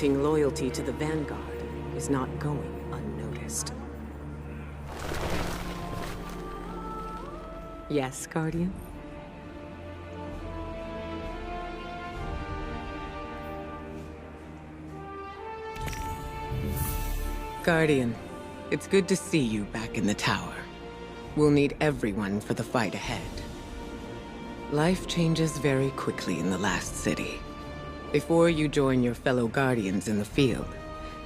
flaunting loyalty to the Vanguard is not going unnoticed. Yes, Guardian? Guardian, it's good to see you back in the tower. We'll need everyone for the fight ahead. Life changes very quickly in the last city. Before you join your fellow Guardians in the field,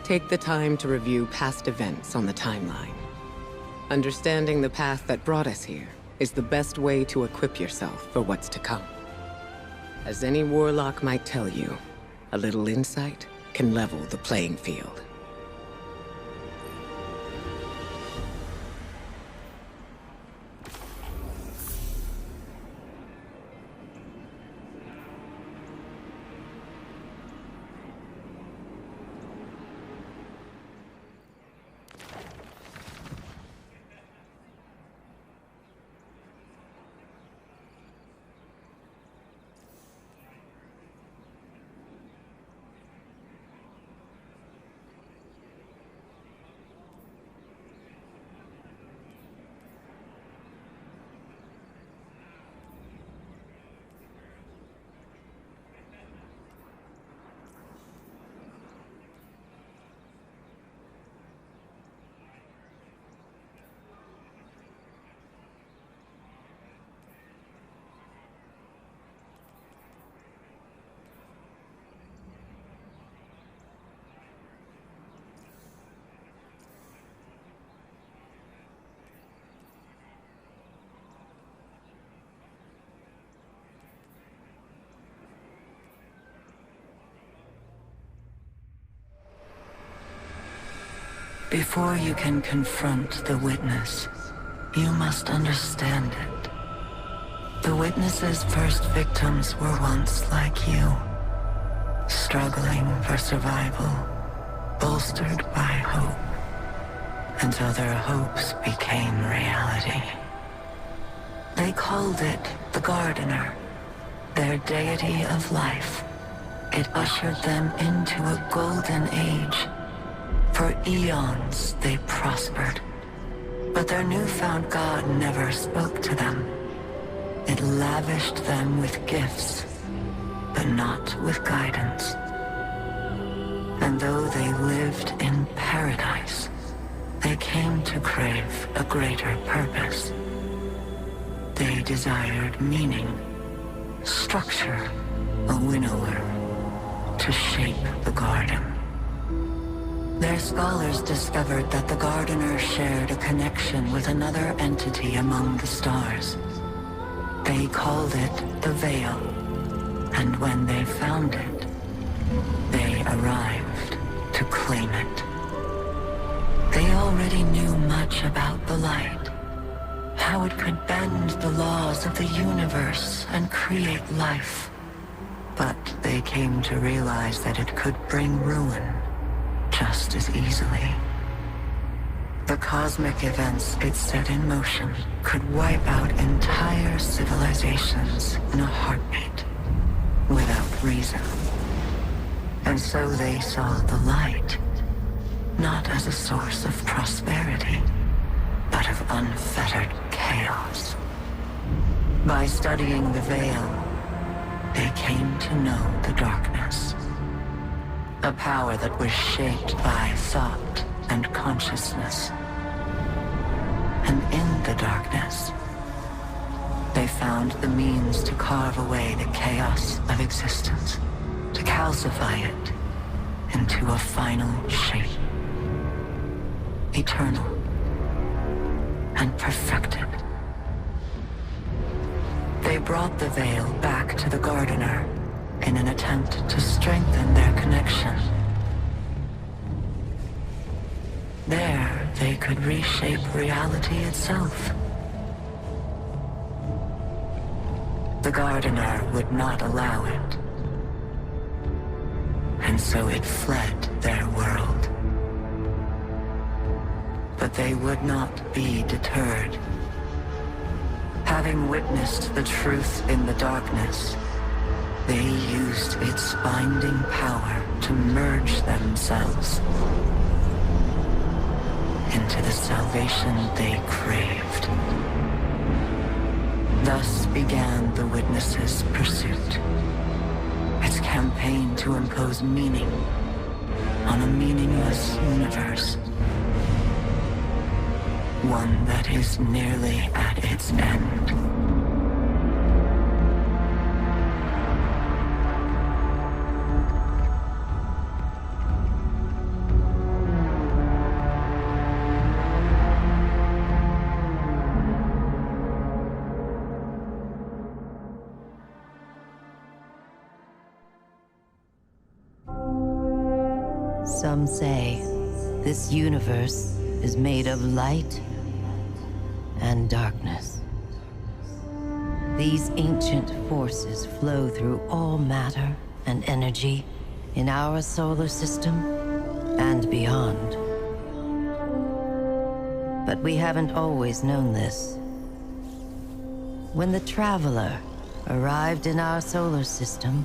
take the time to review past events on the timeline. Understanding the path that brought us here is the best way to equip yourself for what's to come. As any warlock might tell you, a little insight can level the playing field. Before you can confront the witness, you must understand it. The witness's first victims were once like you, struggling for survival, bolstered by hope, until their hopes became reality. They called it the Gardener, their deity of life. It ushered them into a golden age. For eons they prospered, but their newfound god never spoke to them. It lavished them with gifts, but not with guidance. And though they lived in paradise, they came to crave a greater purpose. They desired meaning, structure, a winnower, to shape the garden. Their scholars discovered that the Gardener shared a connection with another entity among the stars. They called it the Veil, and when they found it, they arrived to claim it. They already knew much about the light, how it could bend the laws of the universe and create life. But they came to realize that it could bring ruin just as easily. The cosmic events it set in motion could wipe out entire civilizations in a heartbeat, without reason. And so they saw the light, not as a source of prosperity, but of unfettered chaos. By studying the Veil, they came to know the darkness. A power that was shaped by thought and consciousness. And in the darkness, they found the means to carve away the chaos of existence, to calcify it into a final shape, eternal and perfected. They brought the Veil back to the Gardener in an attempt to strengthen their connection. There, they could reshape reality itself. The Gardener would not allow it, and so it fled their world. But they would not be deterred. Having witnessed the truth in the darkness, They used its binding power to merge themselves into the salvation they craved. Thus began the Witness's pursuit. Its campaign to impose meaning on a meaningless universe. One that is nearly at its end. Some say this universe is made of light and darkness. These ancient forces flow through all matter and energy in our solar system and beyond. But we haven't always known this. When the Traveler arrived in our solar system,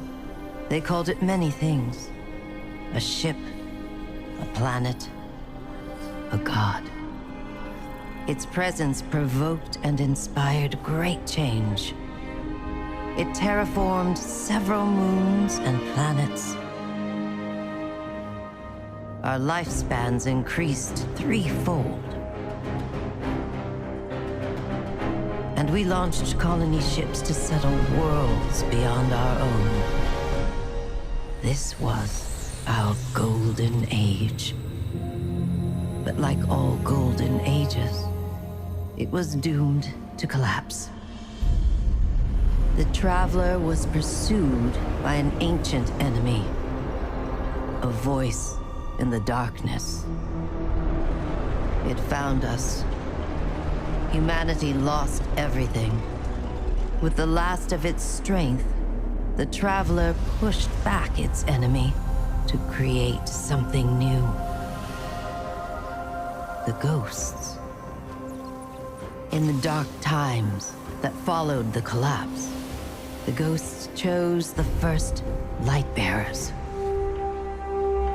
they called it many things. A ship, a planet, a god. Its presence provoked and inspired great change. It terraformed several moons and planets. Our lifespans increased threefold. And we launched colony ships to settle worlds beyond our own. This was our golden age. But like all golden ages, it was doomed to collapse. The Traveler was pursued by an ancient enemy, a voice in the darkness. It found us. Humanity lost everything. With the last of its strength, the Traveler pushed back its enemy to create something new. The ghosts. In the dark times that followed the collapse, the ghosts chose the first Lightbearers.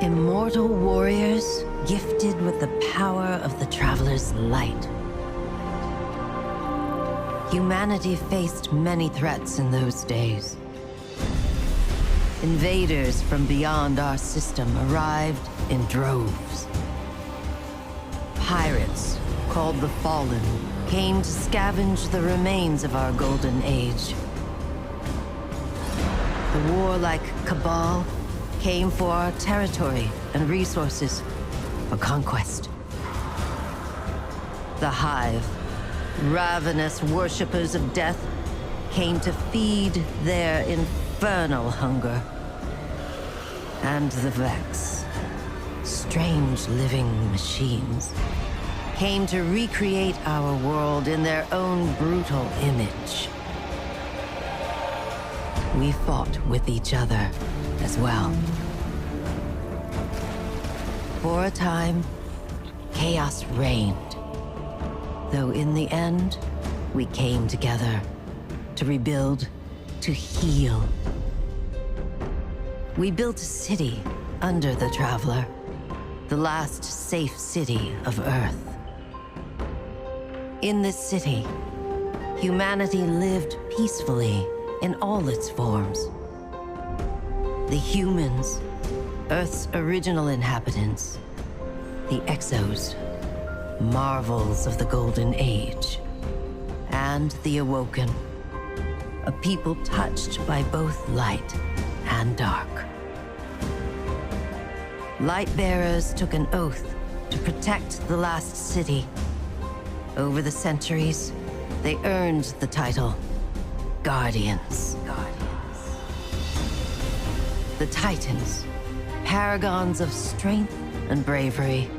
Immortal warriors gifted with the power of the Traveler's light. Humanity faced many threats in those days. Invaders from beyond our system arrived in droves. Pirates, called the Fallen, came to scavenge the remains of our golden age. The warlike Cabal came for our territory and resources for conquest. The Hive, ravenous worshippers of death, came to feed their infernal hunger. And the Vex, strange living machines, came to recreate our world in their own brutal image. We fought with each other as well. For a time, chaos reigned. Though in the end, we came together to rebuild, to heal. We built a city under the Traveler, the last safe city of Earth. In this city, humanity lived peacefully in all its forms. The humans, Earth's original inhabitants, the Exos, marvels of the Golden Age, and the Awoken, a people touched by both light and dark. Lightbearers took an oath to protect the last city. Over the centuries, they earned the title Guardians. The Titans, paragons of strength and bravery.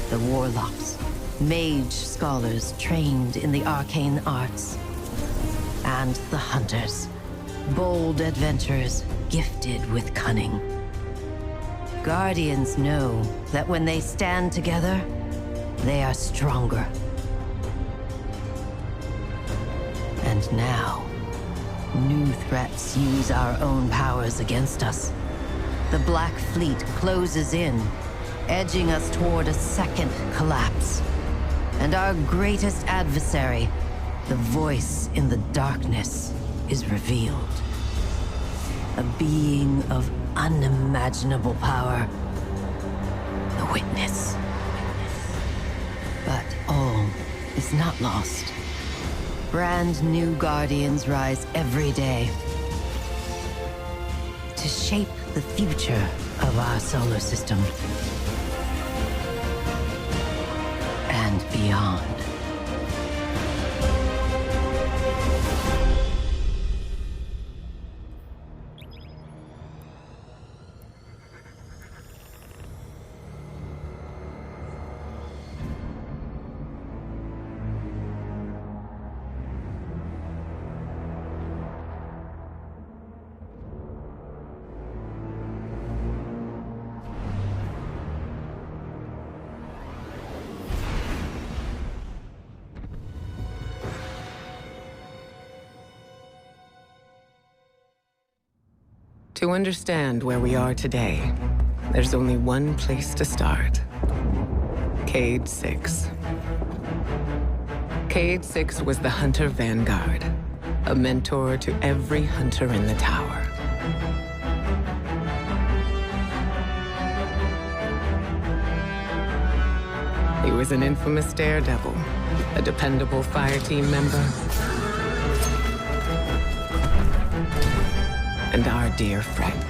The Warlocks, mage scholars trained in the arcane arts. And the Hunters, bold adventurers gifted with cunning. Guardians know that when they stand together, they are stronger. And now, New threats use our own powers against us. The Black Fleet closes in, edging us toward a second collapse. And our greatest adversary, the voice in the darkness, is revealed. A being of unimaginable power. The Witness. But all is not lost. Brand new Guardians rise every day to shape the future of our solar system and beyond. To understand where we are today, there's only one place to start. Cade 6. Cade 6 was the Hunter Vanguard, a mentor to every hunter in the tower. He was an infamous daredevil, a dependable fire team member, and our dear friend.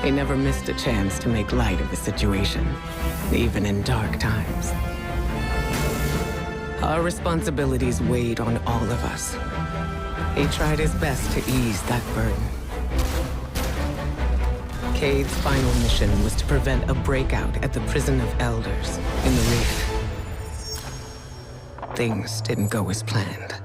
He never missed a chance to make light of the situation, even in dark times. Our responsibilities weighed on all of us. He tried his best to ease that burden. Cade's final mission was to prevent a breakout at the Prison of Elders in the Reef. Things didn't go as planned.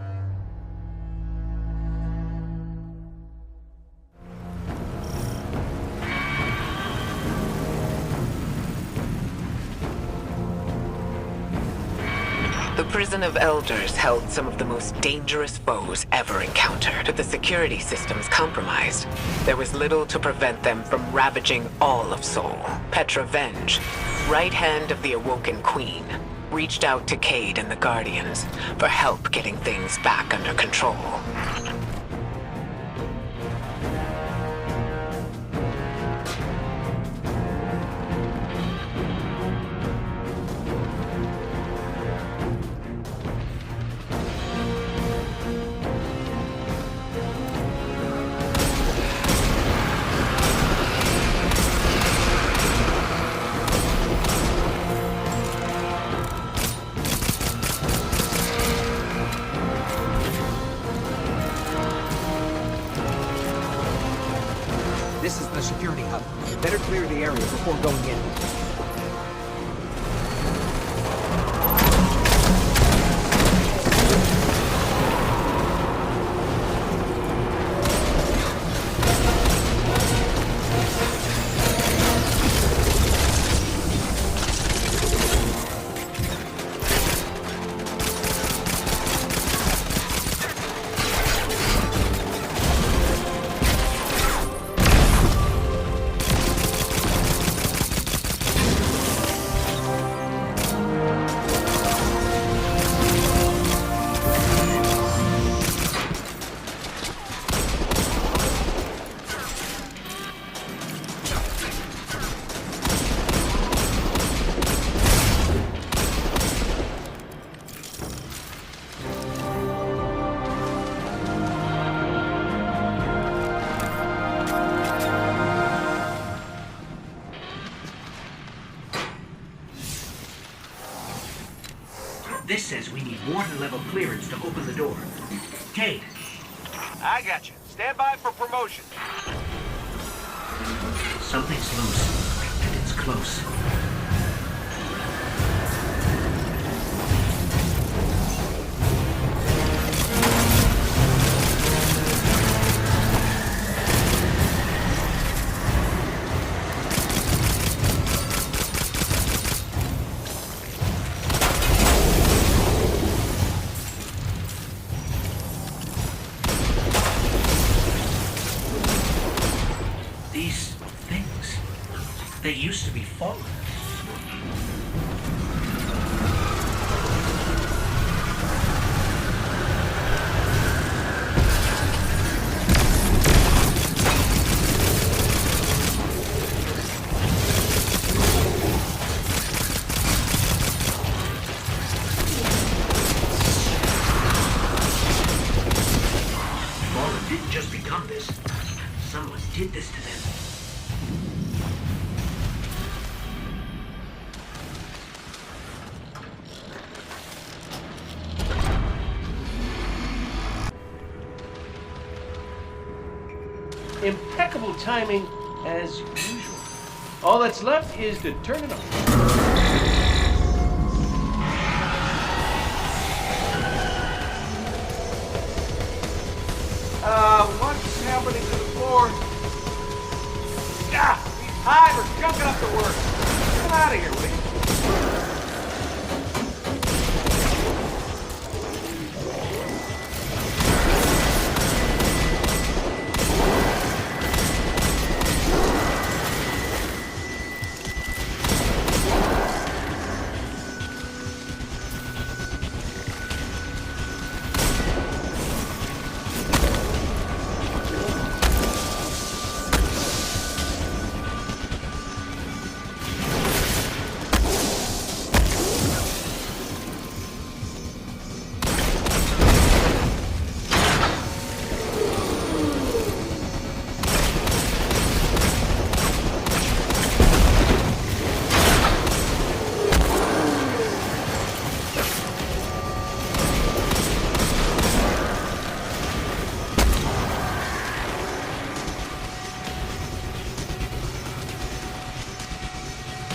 The Prison of Elders held some of the most dangerous foes ever encountered. With the security systems compromised, there was little to prevent them from ravaging all of Sol. Petra Venge, right hand of the Awoken Queen, reached out to Cade and the Guardians for help getting things back under control. This is the security hub. Better clear the area before going in. This says we need water level clearance to open the door. Cade. I got you. Stand by for promotion. Something's loose, and it's close. used to be fallen. Fallen didn't just become this. Someone did this to them. Impeccable timing as usual. All that's left is to turn it on. What's happening to the floor? Ah, these hives are junking up the work. Get out of here, will you?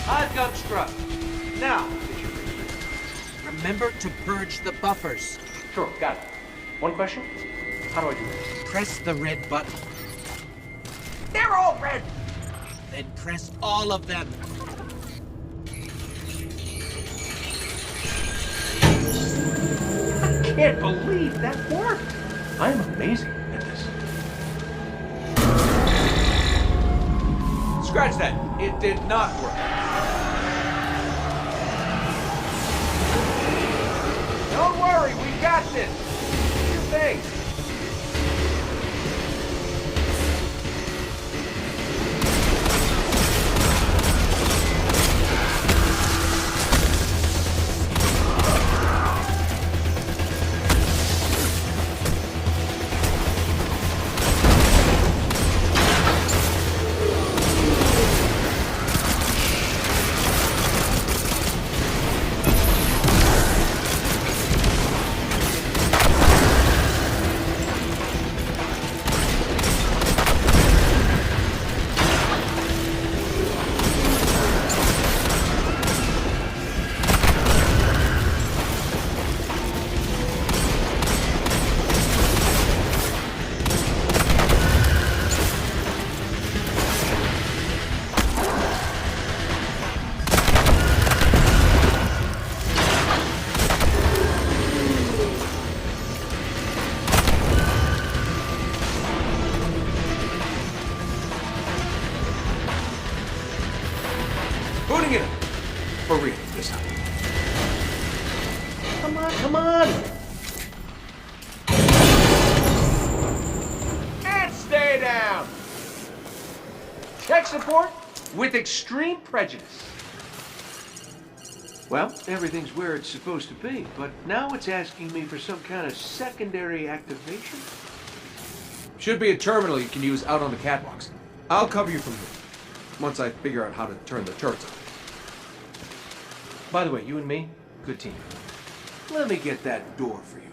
Hive gun struck. Now, Remember to purge the buffers. sure, got it. One question? How do I do this? Press the red button. They're all red! Then press all of them. I can't believe that worked. I'm amazing at this. Scratch that. It did not work. Don't worry, we got this. Do your thing. Putting it in. For real this time. Come on, come on! And stay down! Tech support with extreme prejudice. Well, everything's where it's supposed to be, but now it's asking me for some kind of secondary activation. Should be a terminal you can use out on the catwalks. I'll cover you from here. Once I figure out how to turn the turrets on. By the way, you and me, good team. Let me get that door for you.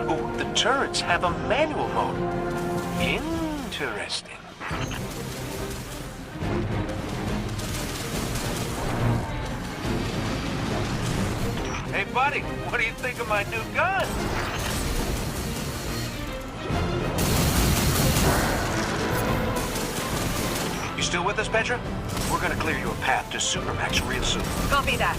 Oh, the turrets have a manual mode. Interesting. Hey, buddy, what do you think of my new gun? You still with us, Petra? We're gonna clear you a path to Supermax real soon. Copy that.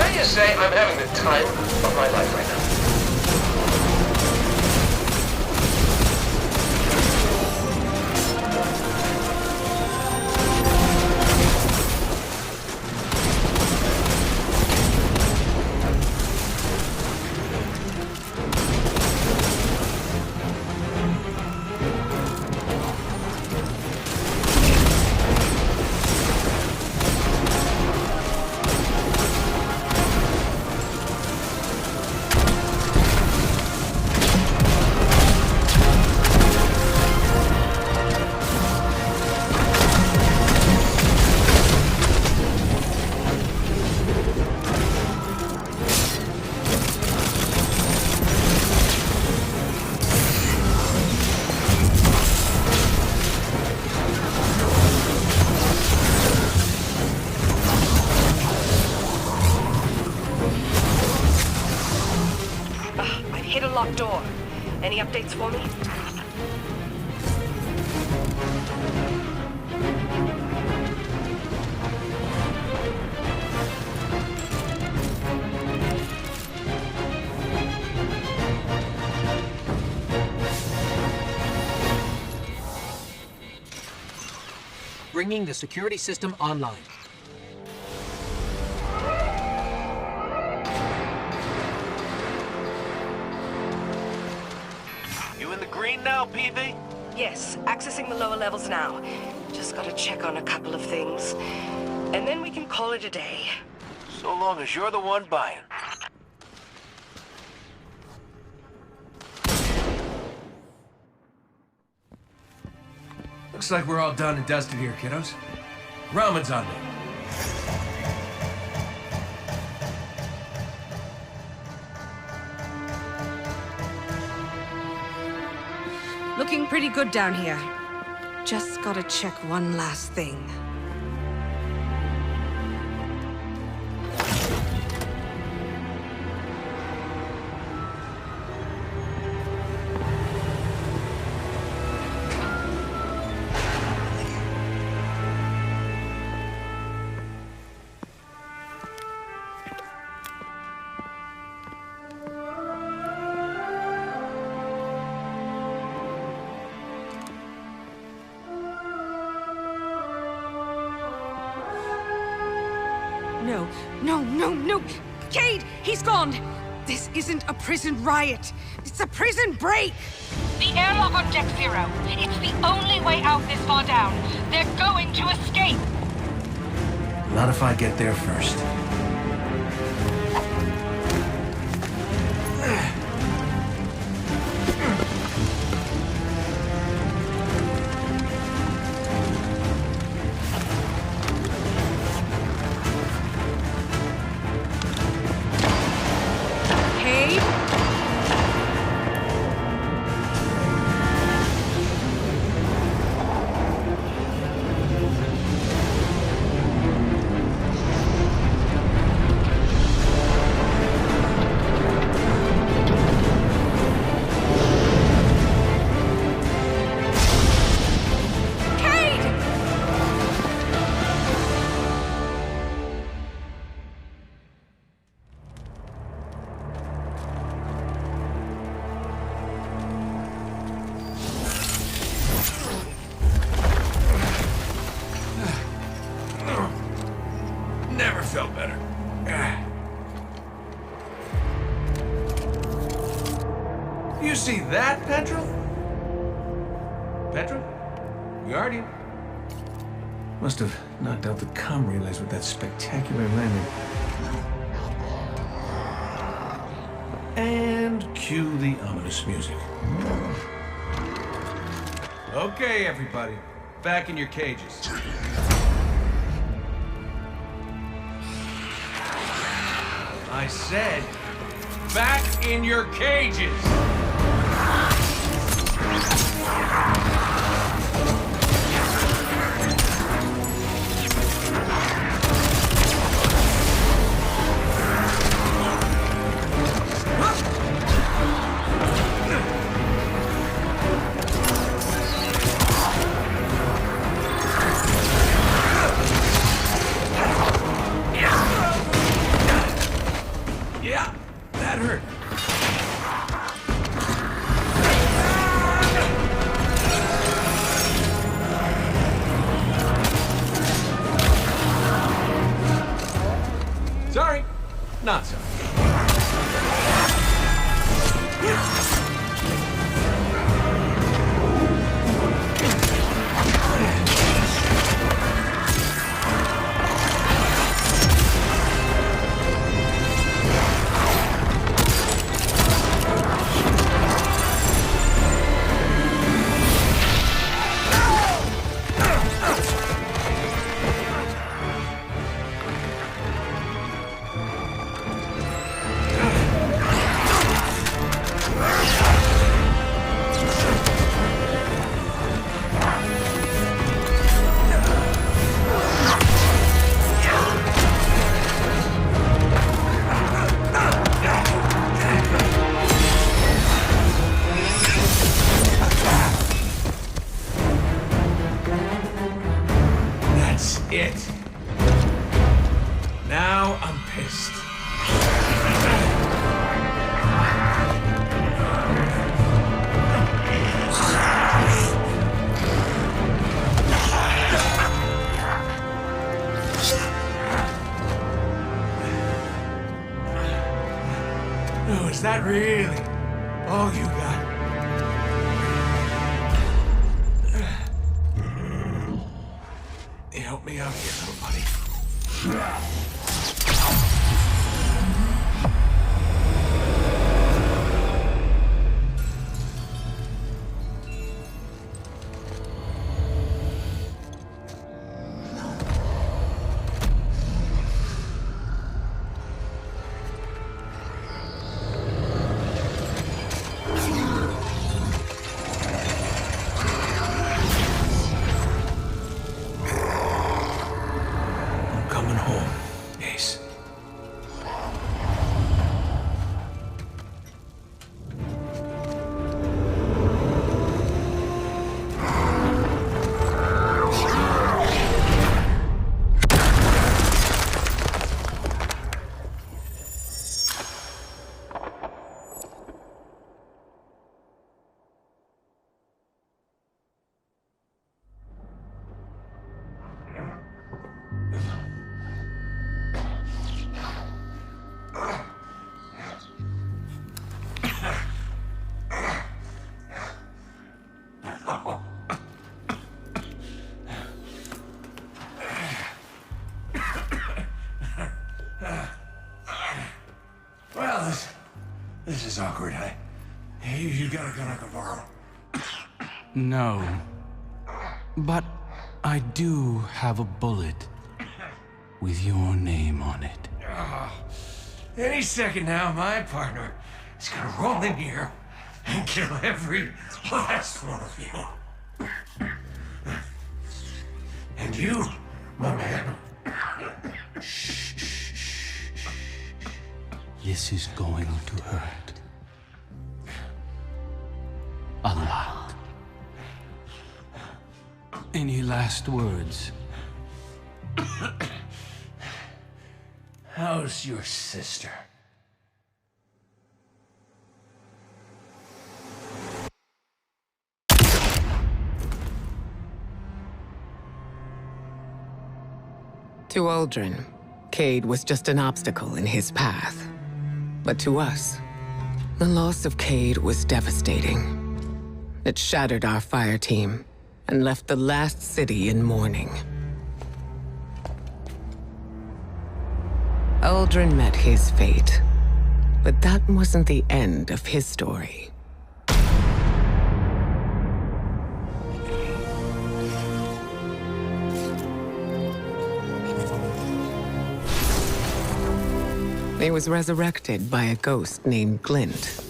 Can I just say I'm having the time of my life right now? Hit a locked door. Any updates for me? Bringing the security system online. Green now, PV? Yes, accessing the lower levels now. Just gotta check on a couple of things. And then we can call it a day. So long as you're the one buying. Looks like we're all done and dusted here, kiddos. Ramen's on me. Looking pretty good down here. Just gotta check one last thing. No! Cade! He's gone! This isn't a prison riot. It's a prison break! The airlock on Deck Zero. It's the only way out this far down. They're going to escape! Not if I get there first. Never felt better. You see that, Petrol? Petrol? We are you? Must have knocked out the comm relays with that spectacular landing. And cue the ominous music. Okay, everybody. Back in your cages. I said, back in your cages! Not so. It. Now I'm pissed. Oh, is that really all you got? Help me out here, little buddy. Well, this is awkward. You got a gun I can borrow? No. But I do have a bullet with your name on it. Any second now, my partner is gonna roll in here and kill every last one of you. And you, my man. This is going to hurt. A lot. Any last words? How's your sister? To Aldrin, Cade was just an obstacle in his path. But to us, the loss of Cade was devastating. It shattered our fire team and left the last city in mourning. Aldrin met his fate, but that wasn't the end of his story. He was resurrected by a ghost named Glint,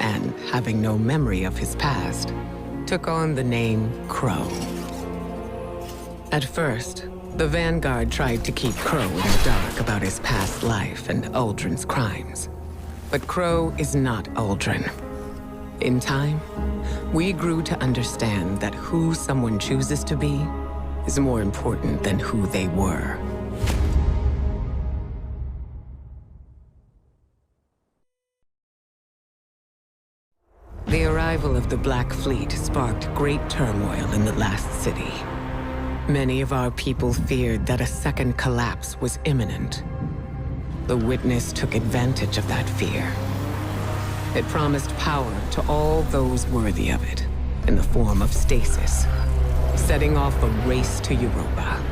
and, having no memory of his past, took on the name Crow. At first, the Vanguard tried to keep Crow in the dark about his past life and Aldrin's crimes. But Crow is not Aldrin. In time, we grew to understand that who someone chooses to be is more important than who they were. The arrival of the Black Fleet sparked great turmoil in the last city. Many of our people feared that a second collapse was imminent. The Witness took advantage of that fear. It promised power to all those worthy of it, in the form of stasis, setting off a race to Europa.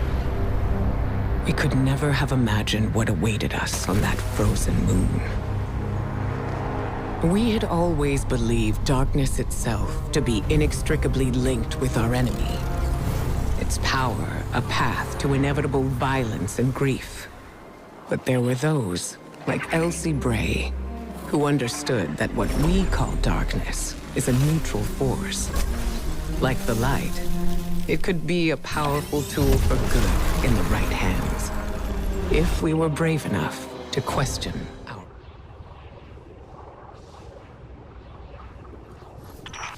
We could never have imagined what awaited us on that frozen moon. We had always believed darkness itself to be inextricably linked with our enemy. Its power a path to inevitable violence and grief. But there were those, like Elsie Bray, who understood that what we call darkness is a neutral force. Like the light, it could be a powerful tool for good in the right hands, if we were brave enough to question our...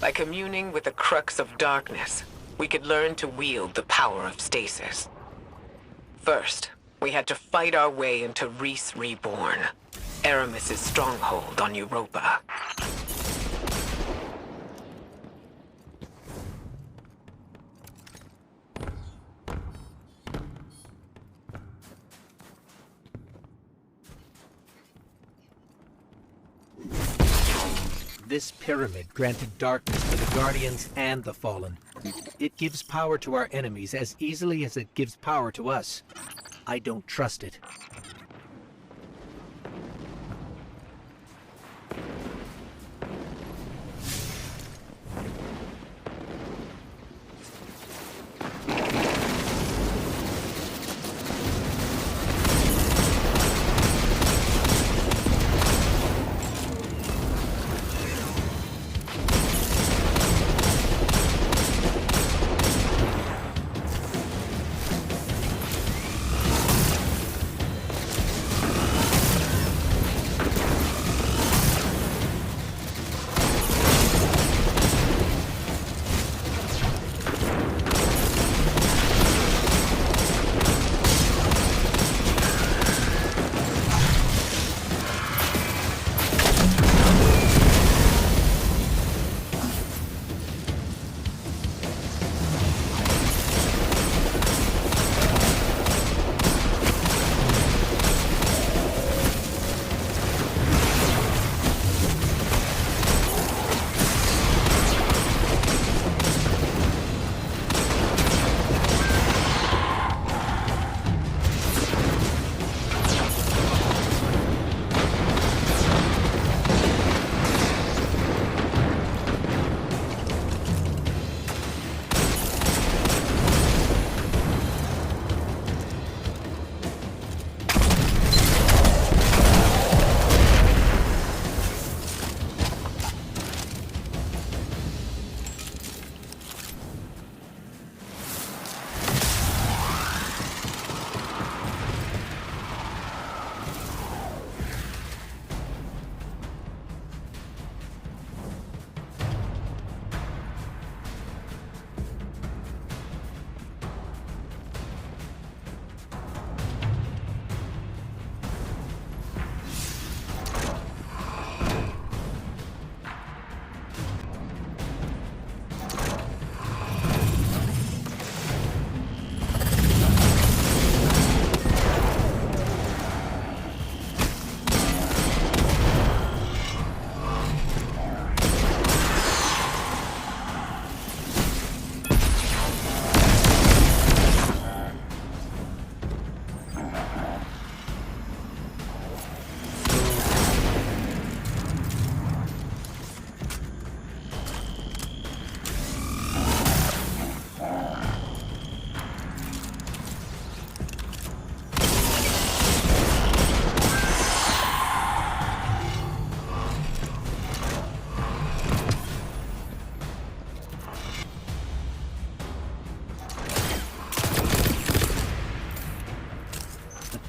By communing with the crux of darkness, we could learn to wield the power of stasis. First, we had to fight our way into Reese Reborn, Aramis's stronghold on Europa. This pyramid granted darkness to the Guardians and the Fallen. It gives power to our enemies as easily as it gives power to us. I don't trust it.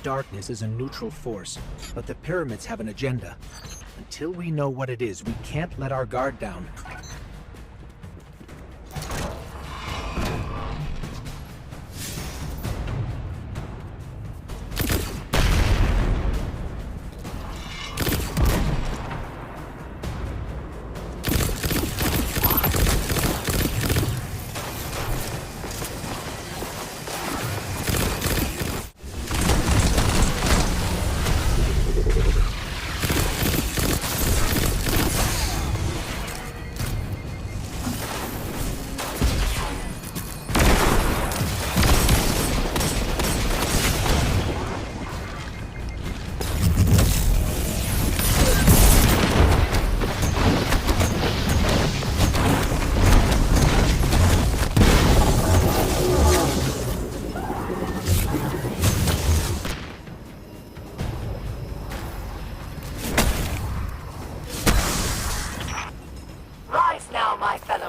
Darkness is a neutral force, but the pyramids have an agenda. Until we know what it is, we can't let our guard down.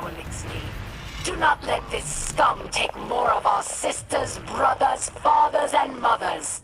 Elixir. Do not let this scum take more of our sisters, brothers, fathers, and mothers.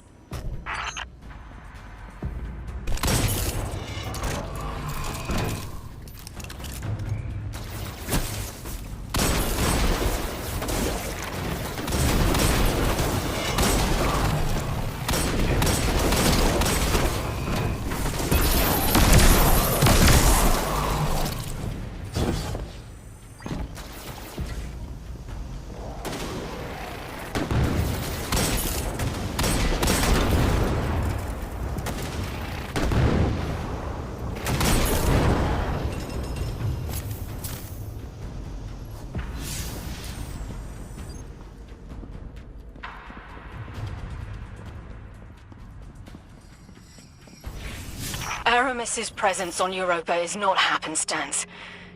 Aramis's presence on Europa is not happenstance.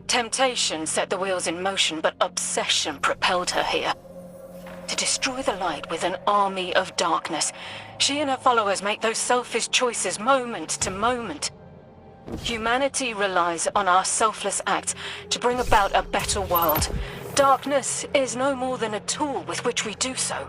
Temptation set the wheels in motion, but obsession propelled her here. To destroy the light with an army of darkness, she and her followers make those selfish choices moment to moment. Humanity relies on our selfless acts to bring about a better world. Darkness is no more than a tool with which we do so.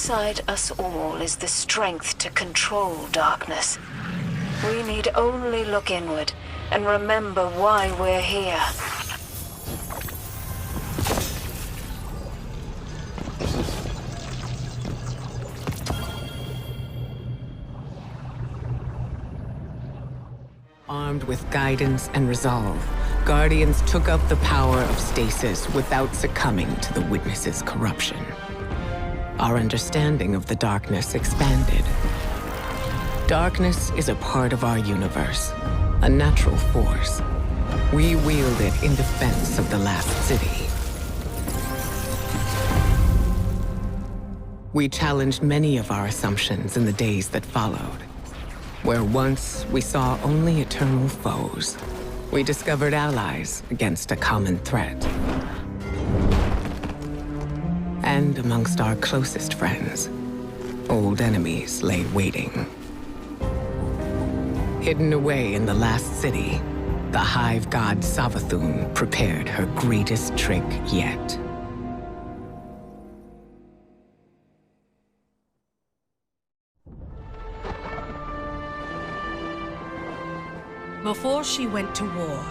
Inside us all is the strength to control darkness. We need only look inward and remember why we're here. Armed with guidance and resolve, Guardians took up the power of stasis without succumbing to the Witness's corruption. Our understanding of the darkness expanded. Darkness is a part of our universe, a natural force. We wield it in defense of the last city. We challenged many of our assumptions in the days that followed. Where once we saw only eternal foes, we discovered allies against a common threat. And amongst our closest friends, old enemies lay waiting. Hidden away in the last city, the Hive god Savathun prepared her greatest trick yet. Before she went to war,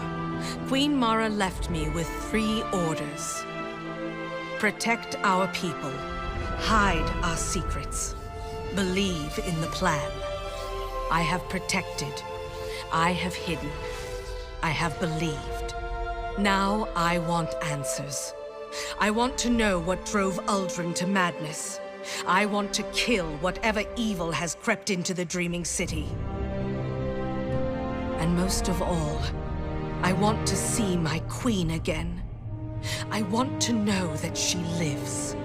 Queen Mara left me with 3 orders. Protect our people, hide our secrets, believe in the plan. I have protected, I have hidden, I have believed. Now I want answers. I want to know what drove Uldren to madness. I want to kill whatever evil has crept into the Dreaming City. And most of all, I want to see my queen again. I want to know that she lives.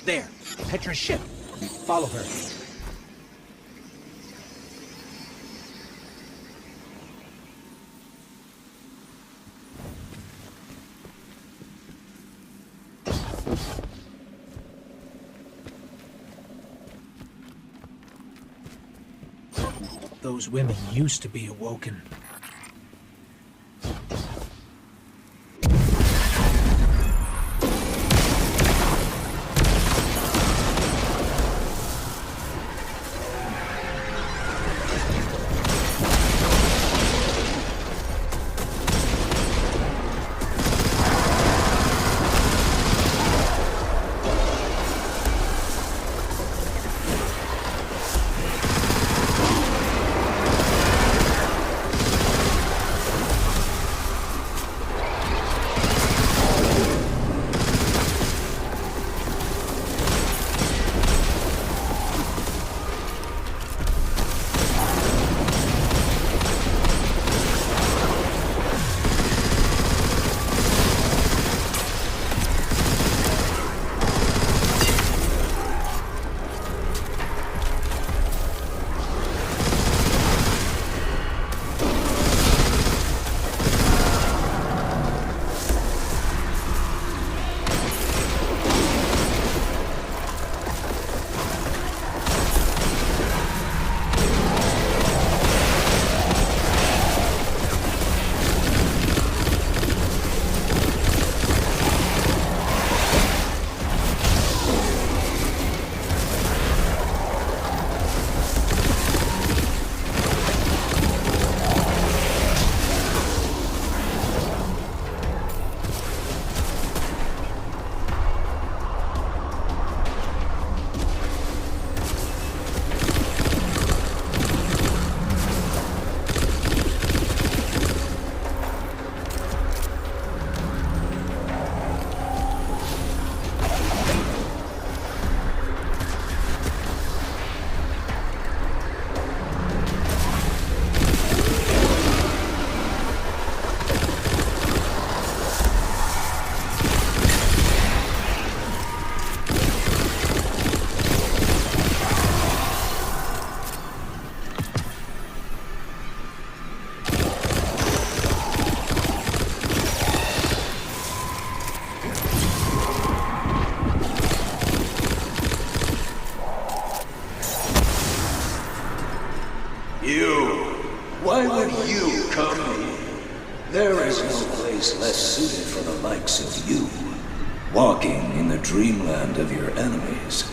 There, Petra's ship. Follow her. Those women used to be awoken. Why would you come here? There is no place less suited for the likes of you, walking in the dreamland of your enemies.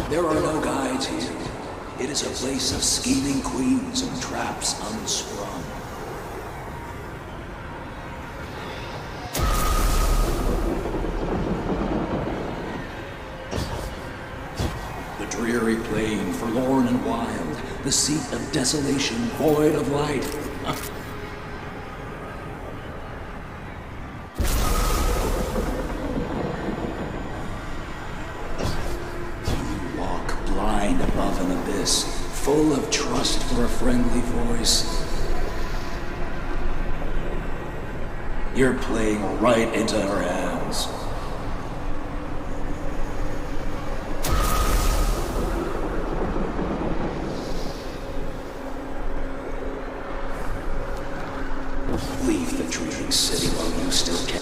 There are no guides here. It is a place of scheming queens and traps unsprung. The dreary plain, forlorn and wild, the seat of desolation, void of light. Above an abyss, full of trust for a friendly voice. You're playing right into her hands. Leave the dreaming city while you still can.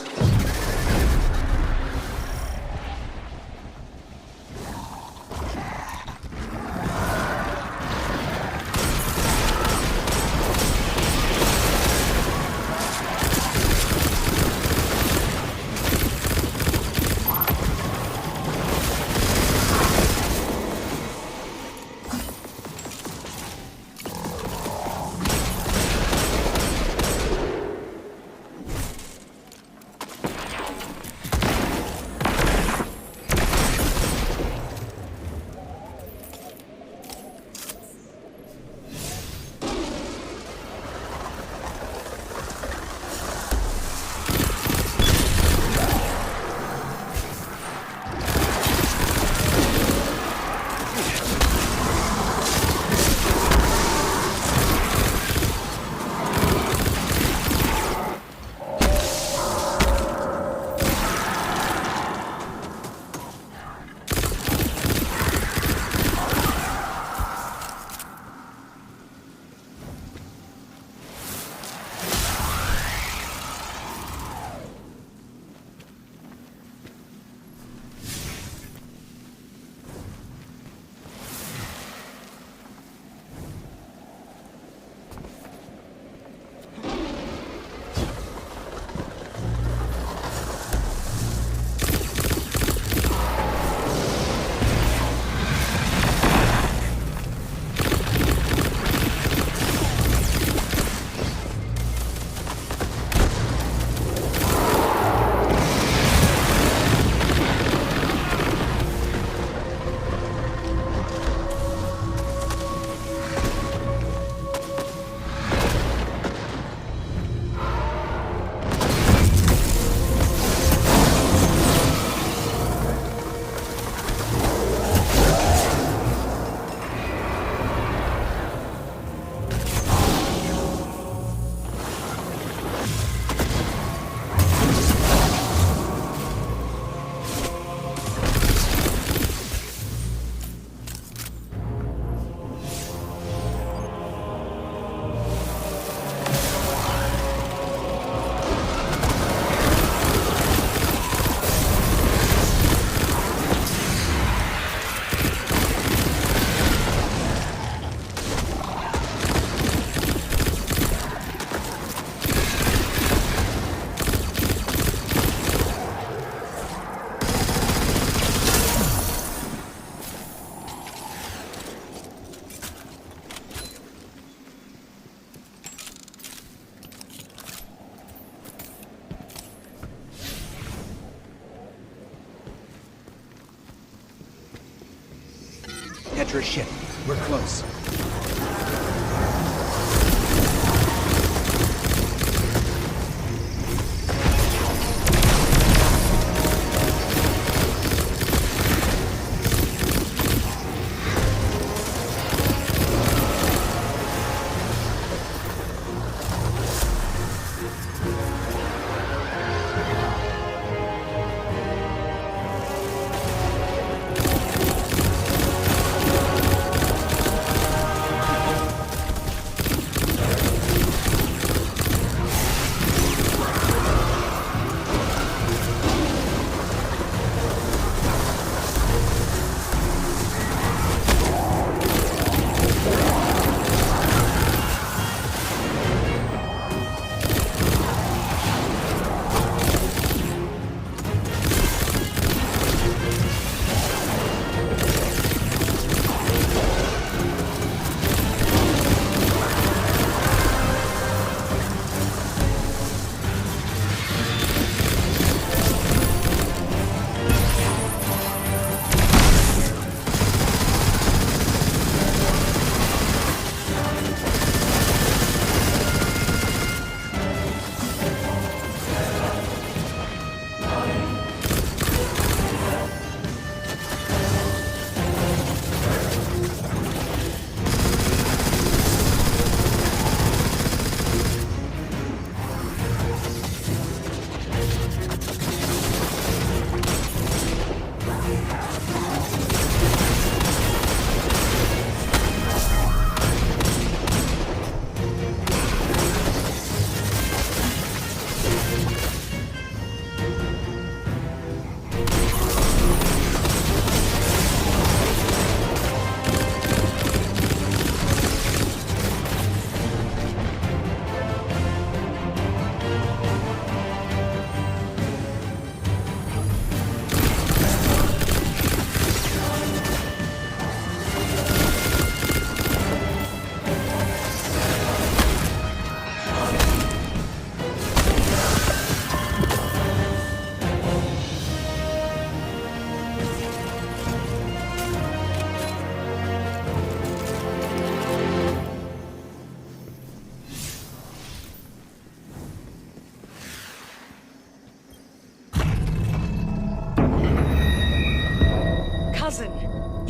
Petra's ship. We're close.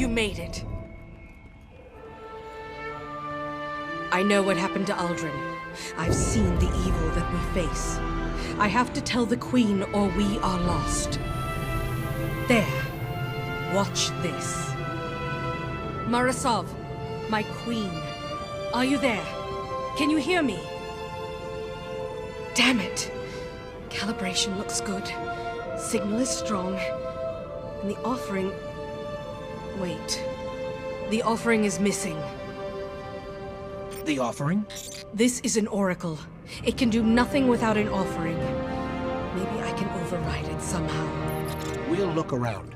You made it. I know what happened to Aldrin. I've seen the evil that we face. I have to tell the Queen or we are lost. There. Watch this. Marasov, my Queen. Are you there? Can you hear me? Damn it. Calibration looks good. Signal is strong. And the offering... Wait. The offering is missing. The offering? This is an oracle. It can do nothing without an offering. Maybe I can override it somehow. We'll look around.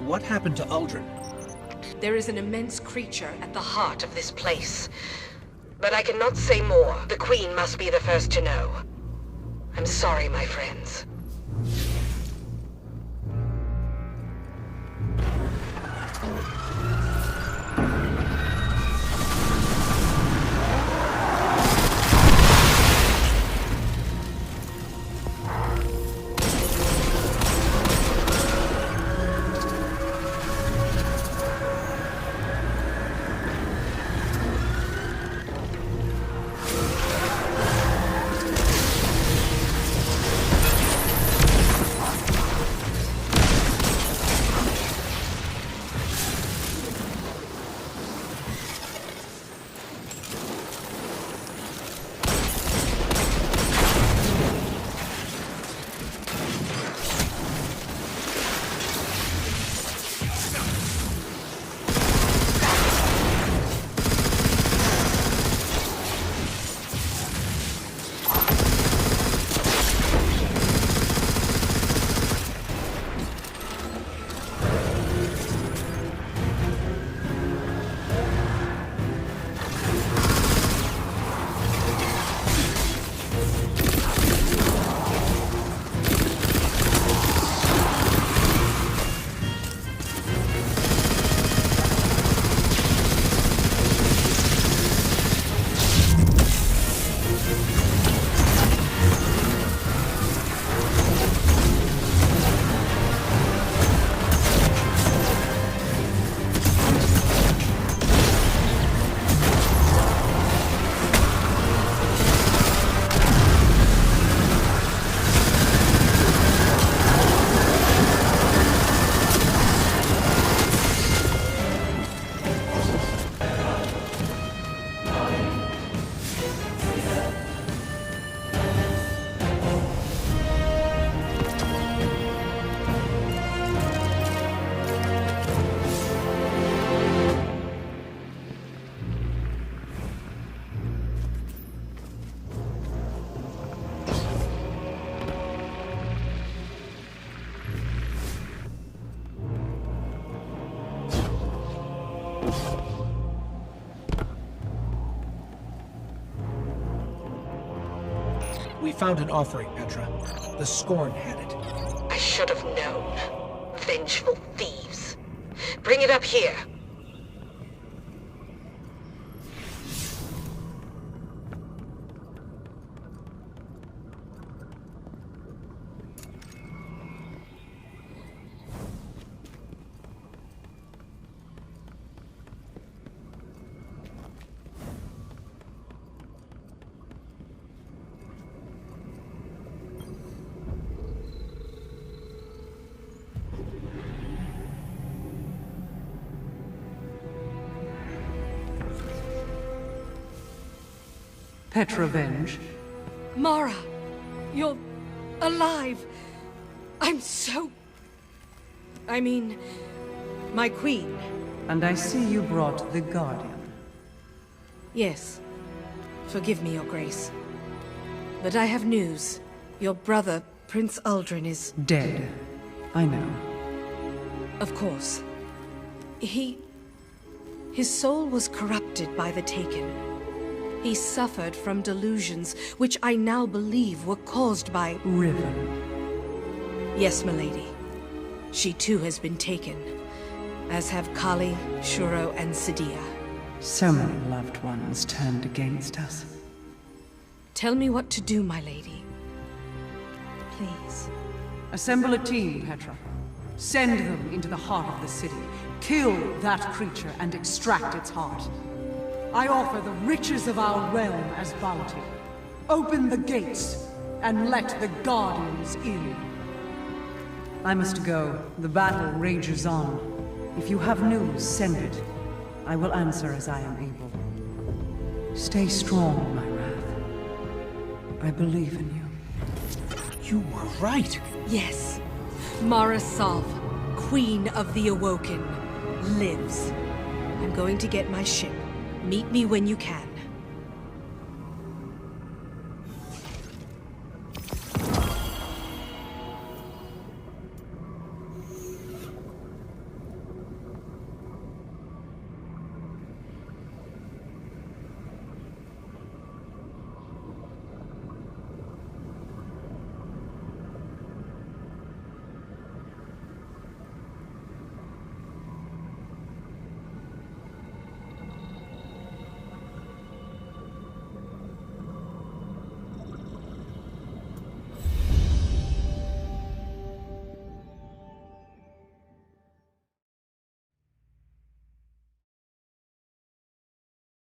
What happened to Aldrin? There is an immense creature at the heart of this place. But I cannot say more. The Queen must be the first to know. I'm sorry, my friends. We found an offering, Petra. The Scorn had it. I should have known. Vengeful thieves. Bring it up here. Petrovenge. Mara, you're alive. I'm so... I mean, my queen. And I see you brought the Guardian. Yes. Forgive me, Your Grace. But I have news. Your brother, Prince Aldrin, is... Dead. I know. Of course. His soul was corrupted by the Taken. He suffered from delusions, which I now believe were caused by... Riven. Yes, milady. She too has been taken, as have Kali, Shuro, and Sadia. So many loved ones turned against us. Tell me what to do, my lady. Please. Assemble a team, Petra. Send them into the heart of the city. Kill that creature and extract its heart. I offer the riches of our realm as bounty. Open the gates and let the Guardians in. I must go. The battle rages on. If you have news, send it. I will answer as I am able. Stay strong, my Wrath. I believe in you. You were right. Yes. Mara Sov, Queen of the Awoken, lives. I'm going to get my ship. Meet me when you can.